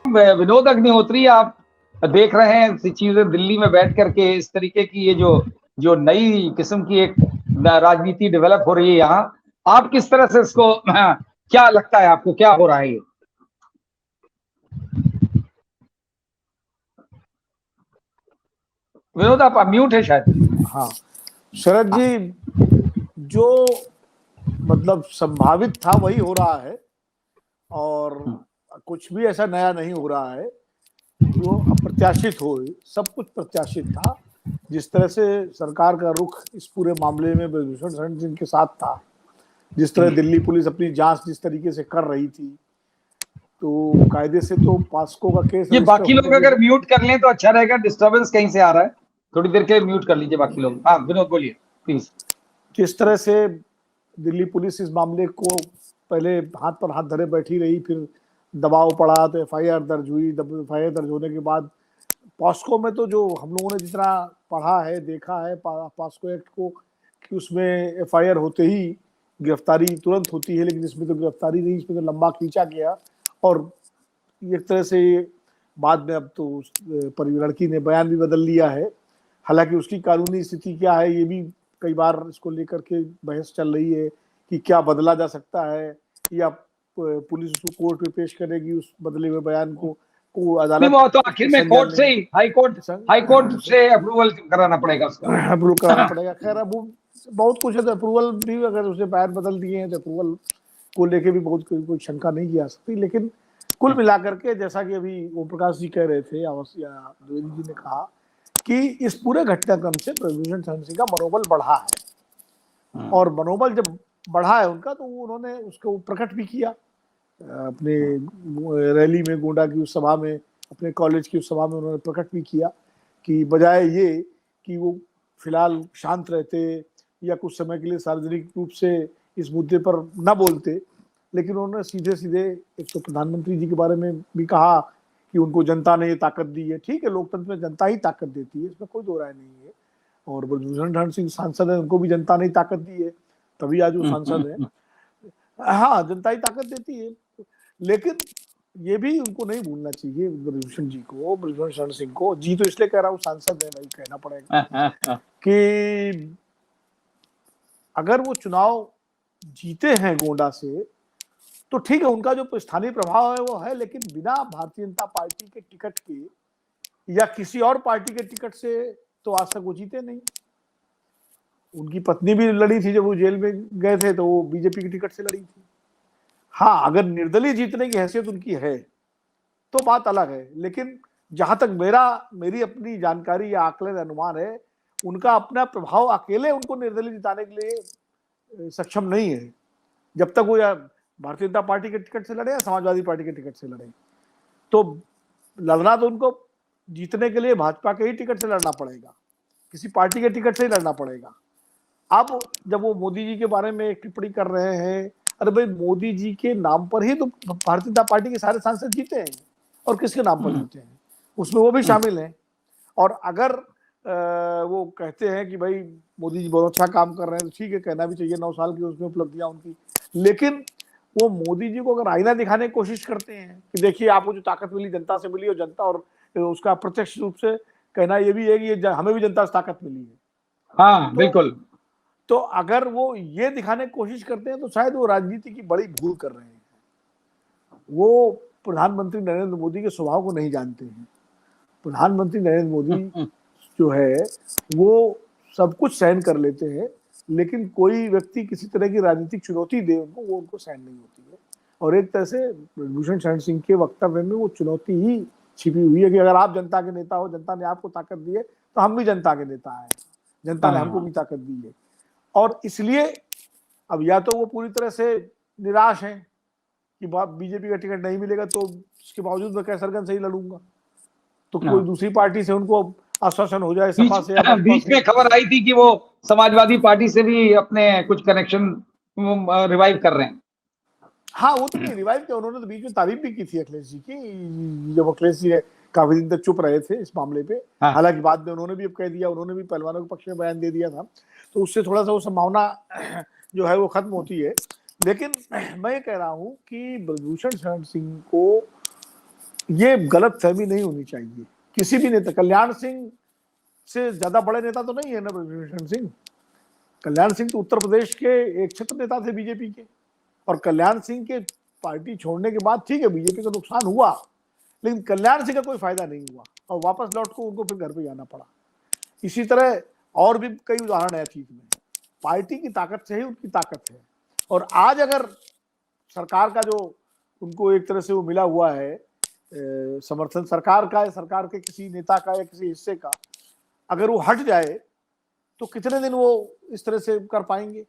विनोद अग्निहोत्री, आप देख रहे हैं चीजें दिल्ली में बैठ करके, इस तरीके की ये जो जो नई किस्म की एक राजनीति डेवलप हो रही है यहाँ, आप किस तरह से इसको क्या लगता है आपको, क्या हो रहा है ये? विनोद, आप म्यूट है शायद। हाँ शरद जी, जो मतलब संभावित था वही हो रहा है, और कुछ भी ऐसा नया नहीं हो रहा है जो अप्रत्याशित हो। सब कुछ प्रत्याशित था। जिस तरह से सरकार का रुख इस पूरे मामले में ब्रजभूषण शरण सिंह के साथ था, जिस तरह दिल्ली पुलिस अपनी जांच जिस तरीके से कर रही थी, तो कायदे से तो पास्को का केस ये रजिस्टर बाकी लोग होने अगर के म्यूट कर लें तो अच्छा रहेगा, डिस्टरबेंस कहीं से आ रहा है, थोड़ी देर के लिए म्यूट कर लीजिए बाकी लोग। हाँ विनोद बोलिए प्लीज। जिस तरह से दिल्ली पुलिस इस मामले को पहले हाथ पर हाथ धरे बैठी रही, फिर दबाव पड़ा तो एफआईआर दर्ज हुई। एफआईआर दर्ज होने के बाद पॉस्को में तो जो हम लोगों ने जितना पढ़ा है, देखा है पॉस्को एक्ट को, कि उसमें एफआईआर होते ही गिरफ्तारी तुरंत होती है, लेकिन इसमें तो गिरफ्तारी नहीं, इसमें तो लंबा खींचा गया। और एक तरह से बाद में अब तो लड़की ने बयान भी बदल लिया है। हालांकि उसकी कानूनी स्थिति क्या है ये भी कई बार इसको लेकर के बहस चल रही है कि क्या बदला जा सकता है, या पुलिस उसको कोर्ट में पेश करेगी उस बदले हुए बयान को अदालत वो तो आखिर में कोर्ट से ही हाई कोर्ट से अप्रूवल कराना पड़ेगा, उसका अप्रूवल कराना पड़ेगा। खैर अब बहुत कुछ है, तो अप्रूवल भी अगर उसने बयान बदल दिए हैं तो अप्रूवल को लेके भी बहुत कोई शंका नहीं की जा सकती। लेकिन कुल मिलाकर के जैसा कि अभी ओम प्रकाश जी कह रहे थे, द्विवेदी जी ने कहा कि इस पूरे घटनाक्रम से ब्रजभूषण शरण सिंह का मनोबल बढ़ा है, और मनोबल जब बढ़ा है उनका, तो उन्होंने उसको प्रकट भी किया अपने रैली में, गोंडा की उस सभा में, अपने कॉलेज की उस सभा में उन्होंने प्रकट भी किया कि बजाय ये कि वो फिलहाल शांत रहते या कुछ समय के लिए सार्वजनिक रूप से इस मुद्दे पर न बोलते, लेकिन उन्होंने सीधे सीधे एक तो प्रधानमंत्री जी के बारे में भी कहा कि उनको जनता ने ये ताकत दी है। ठीक है, लोकतंत्र में जनता ही ताकत देती है, इसमें कोई दो राय नहीं है। और ब्रजभूषण शरण सिंह सांसद है, उनको भी जनता ने ताकत दी है, तभी आज वो सांसद है। हाँ, जनता ही ताकत देती है। लेकिन ये भी उनको नहीं भूलना चाहिए, ब्रजभूषण जी को, ब्रजभूषण शरण सिंह को, जी तो इसलिए कह रहा हूँ सांसद है भाई, कहना पड़ेगा कि अगर वो चुनाव जीते हैं गोंडा से तो ठीक है, उनका जो स्थानीय प्रभाव है वो है, लेकिन बिना भारतीय जनता पार्टी के टिकट के या किसी और पार्टी के टिकट से तो आज तक वो जीते नहीं। उनकी पत्नी भी लड़ी थी, जब वो जेल में गए थे तो वो बीजेपी की टिकट से लड़ी थी। हाँ, अगर निर्दलीय जीतने की हैसियत उनकी है तो बात अलग है, लेकिन जहां तक मेरी अपनी जानकारी या आकलन अनुमान है, उनका अपना प्रभाव अकेले उनको निर्दलीय जिताने के लिए सक्षम नहीं है। जब तक वो या भारतीय जनता पार्टी के टिकट से लड़े या समाजवादी पार्टी के टिकट से लड़े, तो लड़ना तो उनको जीतने के लिए भाजपा के ही टिकट से लड़ना पड़ेगा, किसी पार्टी के टिकट से ही लड़ना पड़ेगा। अब जब वो मोदी जी के बारे में एक टिप्पणी कर रहे हैं, अरे भाई मोदी जी के नाम पर ही तो भारतीय जनता पार्टी के सारे सांसद जीते हैं, और किसके नाम पर जीते हैं, उसमें वो भी शामिल हैं। और अगर वो कहते हैं कि भाई मोदी जी बहुत अच्छा काम कर रहे हैं, तो ठीक है, कहना भी चाहिए, 9 साल की उसमें उपलब्धियां उनकी। लेकिन वो मोदी जी को अगर आईना दिखाने की कोशिश करते हैं कि देखिए आपको जो ताकत मिली जनता से मिली, और जनता, और उसका प्रत्यक्ष रूप से कहना ये भी है कि हमें भी जनता से ताकत मिली है। हाँ बिल्कुल। तो अगर वो ये दिखाने की कोशिश करते हैं तो शायद वो राजनीति की बड़ी भूल कर रहे हैं। वो प्रधानमंत्री नरेंद्र मोदी के स्वभाव को नहीं जानते हैं। प्रधानमंत्री नरेंद्र मोदी जो है वो सब कुछ सहन कर लेते हैं, लेकिन कोई व्यक्ति किसी तरह की राजनीतिक चुनौती दे उनको, वो उनको सहन नहीं होती है। और एक तरह से ब्रजभूषण शरण सिंह के वक्तव्य में वो चुनौती ही छिपी हुई है कि अगर आप जनता के नेता हो, जनता ने आपको ताकत दी है, तो हम भी जनता के नेता हैं, जनता ने हमको भी ताकत दी है। और इसलिए अब या तो वो पूरी तरह से निराश हैं कि बीजेपी का टिकट नहीं मिलेगा, तो इसके बावजूद मैं कैसरगंज से ही लड़ूंगा, तो कोई दूसरी पार्टी से उनको आश्वासन हो जाए, सपा से या बीच में खबर आई थी कि वो समाजवादी पार्टी से भी अपने कुछ कनेक्शन रिवाइव कर रहे हैं। हाँ, वो तो नहीं रिवाइव किया, उन्होंने तो बीच में तारीफ भी की थी अखिलेश जी की, जब अखिलेश जी काफी दिन तक चुप रहे थे इस मामले पे। हालांकि बाद में उन्होंने भी अब कह दिया, उन्होंने भी पहलवानों के पक्ष में बयान दे दिया था, तो उससे थोड़ा सा वो संभावना जो है वो खत्म होती है। लेकिन मैं ये कह रहा हूँ कि ब्रजभूषण शरण सिंह को ये गलत फहमी नहीं होनी चाहिए किसी भी नेता। कल्याण सिंह से ज्यादा बड़े नेता तो नहीं है ना ब्रजभूषण सिंह। कल्याण सिंह तो उत्तर प्रदेश के एक छत्र नेता थे बीजेपी के, और कल्याण सिंह के पार्टी छोड़ने के बाद ठीक है बीजेपी का नुकसान हुआ, लेकिन कल्याण सिंह का कोई फायदा नहीं हुआ और वापस लौट को उनको फिर घर पे जाना पड़ा। इसी तरह और भी कई उदाहरण है चीज में। पार्टी की ताकत से ही उनकी ताकत है। और आज अगर सरकार का जो उनको एक तरह से वो मिला हुआ है समर्थन, सरकार का, सरकार के किसी नेता का या किसी हिस्से का, अगर वो हट जाए तो कितने दिन वो इस तरह से कर पाएंगे।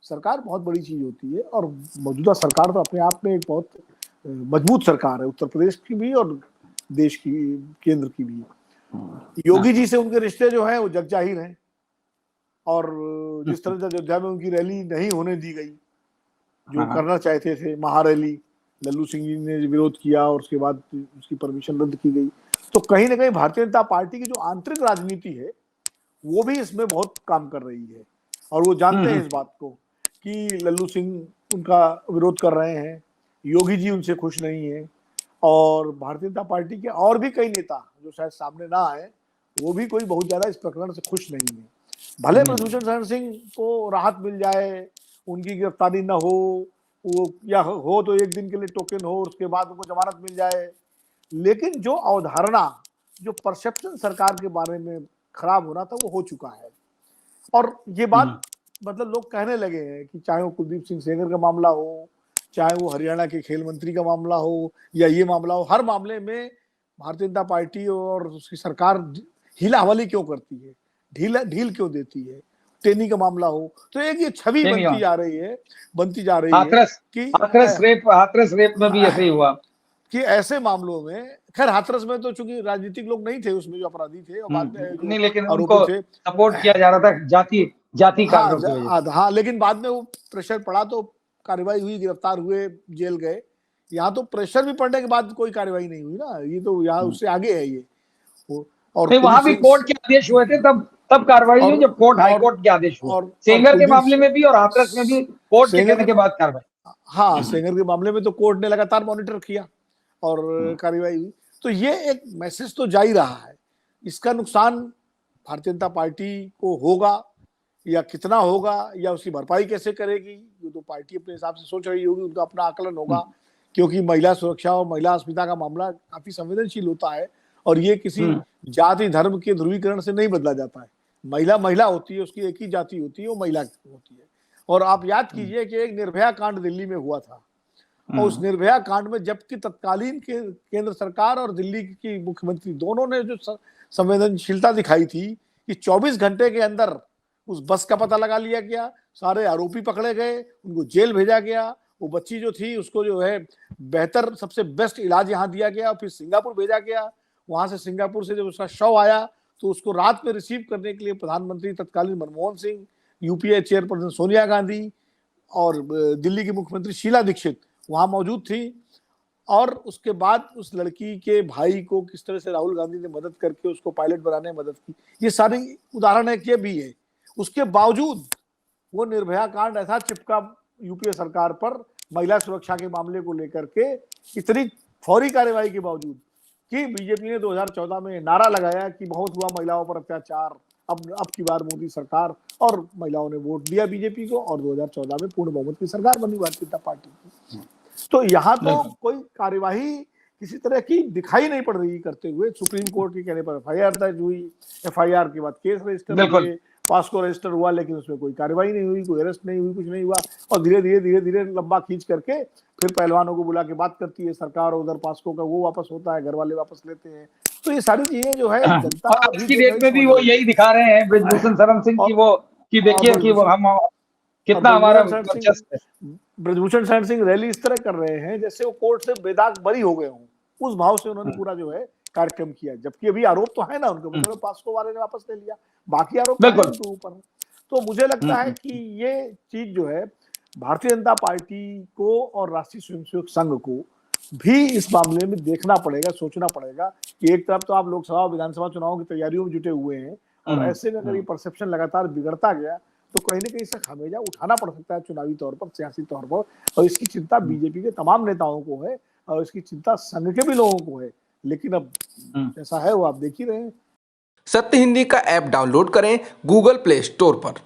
सरकार बहुत बड़ी चीज होती है और मौजूदा सरकार तो अपने आप में एक बहुत मजबूत सरकार है, उत्तर प्रदेश की भी और देश की, केंद्र की भी। योगी जी से उनके रिश्ते जो है वो जग जाहिर हैं, और जिस तरह से अयोध्या में उनकी रैली नहीं होने दी गई जो करना चाहते थे, महारैली, लल्लू सिंह जी ने विरोध किया और उसके बाद उसकी परमिशन रद्द की गई, तो कहीं ना कहीं भारतीय जनता पार्टी की जो आंतरिक राजनीति है वो भी इसमें बहुत काम कर रही है। और वो जानते हैं इस बात को कि लल्लू सिंह उनका विरोध कर रहे हैं, योगी जी उनसे खुश नहीं है, और भारतीय जनता पार्टी के और भी कई नेता जो शायद सामने ना आए वो भी कोई बहुत ज्यादा इस प्रकरण से खुश नहीं है। भले ब्रजभूषण शरण सिंह को राहत मिल जाए, उनकी गिरफ्तारी न हो, वो या हो तो एक दिन के लिए टोकन हो, उसके बाद उनको जमानत मिल जाए, लेकिन जो अवधारणा, जो परसेप्शन सरकार के बारे में खराब होना था वो हो चुका है। और ये बात मतलब लोग कहने लगे हैं कि चाहे वो कुलदीप सिंह सेंगर का मामला हो, चाहे वो हरियाणा के खेल मंत्री का मामला हो, या ये मामला हो, हर मामले में भारतीय जनता पार्टी और उसकी सरकार हीला हवाली क्यों करती है, ढील क्यों देती है। टेनी का मामला हो तो एक ये छवि बनती जा रही है कि हाथरस रेप में भी ऐसे ही हुआ कि ऐसे मामलों में, खैर हाथरस में तो चूंकि राजनीतिक लोग नहीं थे उसमें जो अपराधी थे, और बाद में नहीं, लेकिन उनको सपोर्ट किया जा रहा था जाति कारणों की वजह से। हाँ, लेकिन बाद में वो प्रेशर पड़ा तो कार्रवाई हुई, गिरफ्तार हुए, जेल गए। यहाँ तो प्रेशर भी पड़ने के बाद कोई कार्रवाई नहीं हुई ना, ये तो यहाँ उससे आगे है ये। और वहां भी कोर्ट के आदेश हुए थे, तब कार्रवाई हुई जब कोर्ट, हाई कोर्ट के आदेश हुए। सेंगर के मामले में भी और हाथरस में भी कोर्ट के कहने के बाद कार्रवाई। हाँ, सेंगर के मामले में तो कोर्ट ने लगातार मॉनिटर किया और कार्रवाई हुई। तो ये एक मैसेज तो जा ही रहा है। इसका नुकसान भारतीय जनता पार्टी को होगा या कितना होगा या उसकी भरपाई कैसे करेगी, ये तो पार्टी अपने हिसाब से सोच रही होगी, उनका अपना आकलन होगा, क्योंकि महिला सुरक्षा और महिला अस्मिता का मामला काफी संवेदनशील होता है और ये किसी जाति धर्म के ध्रुवीकरण से नहीं बदला जाता है। महिला होती है, उसकी एक ही जाति होती है, वो महिला होती है। और आप याद कीजिए कि एक निर्भया कांड दिल्ली में हुआ था, और उस निर्भया कांड में जबकि तत्कालीन केंद्र सरकार और दिल्ली की मुख्यमंत्री दोनों ने जो संवेदनशीलता दिखाई थी कि 24 घंटे के अंदर उस बस का पता लगा लिया गया, सारे आरोपी पकड़े गए, उनको जेल भेजा गया, वो बच्ची जो थी उसको जो है बेहतर सबसे बेस्ट इलाज यहाँ दिया गया, फिर सिंगापुर भेजा गया। वहां से सिंगापुर से जब उसका शव आया तो उसको रात में रिसीव करने के लिए प्रधानमंत्री तत्कालीन मनमोहन सिंह, यूपीए चेयरपर्सन सोनिया गांधी और दिल्ली की मुख्यमंत्री शीला दीक्षित वहां मौजूद थी। और उसके बाद उस लड़की के भाई को किस तरह से राहुल गांधी ने मदद करके उसको पायलट बनाने में मदद की, ये सारी उदाहरण है कि भी है। उसके बावजूद वो निर्भया कांड ऐसा चिपका यूपीए सरकार पर महिला सुरक्षा के मामले को लेकर के, इतनी फौरी कार्रवाई के बावजूद, कि बीजेपी ने 2014 में नारा लगाया कि बहुत हुआ महिलाओं पर अत्याचार, अब की बार मोदी सरकार, और महिलाओं ने वोट दिया बीजेपी को और 2014 में पूर्ण बहुमत की सरकार बनी भारतीय जनता पार्टी की। तो यहाँ तो कोई कार्यवाही किसी तरह की दिखाई नहीं पड़ रही करते हुए। सुप्रीम कोर्ट के कहने पर एफआईआर दर्ज हुई, एफआईआर के बाद केस रजिस्टर हुए, पास्को रजिस्टर हुआ, लेकिन उसमें कोई कार्रवाई नहीं हुई, कोई अरेस्ट नहीं हुई, कुछ नहीं हुआ। और धीरे धीरे लंबा खींच करके फिर पहलवानों को बुला के बात करती है सरकार, उधर पास्को का वो वापस होता है, घर वाले वापस लेते हैं। तो ये सारी चीजें जो है जनता आज की डेट में भी वो यही दिखा रहे हैं ब्रजभूषण शरण सिंह की, वो कि देखिए कि वो हम कितना हमारा ब्रजभूषण शरण सिंह रैली इस तरह कर रहे हैं जैसे वो कोर्ट से बेदाग बरी हो गए हों, उस भाव से उन्होंने पूरा जो है कार्यक्रम किया, जबकि अभी आरोप तो है ना उनके ऊपर, पास्को वाले ने वापस ले लिया, बाकी आरोप उनके ऊपर। तो मुझे लगता है कि ये चीज जो है भारतीय जनता पार्टी को और राष्ट्रीय स्वयंसेवक संघ को भी इस मामले में देखना पड़ेगा, सोचना पड़ेगा कि एक तरफ तो आप लोकसभा विधानसभा चुनाव की तैयारियों में जुटे हुए हैं, और ऐसे में अगर ये परसेप्शन लगातार बिगड़ता गया तो कहीं ना कहीं इसका खामियाजा उठाना पड़ सकता है चुनावी तौर पर, सियासी तौर पर। और इसकी चिंता बीजेपी के तमाम नेताओं को है, और इसकी चिंता संघ के भी लोगों को है, लेकिन अब जैसा है वो आप देख ही रहे हैं। सत्य हिंदी का ऐप डाउनलोड करें गूगल प्ले स्टोर पर।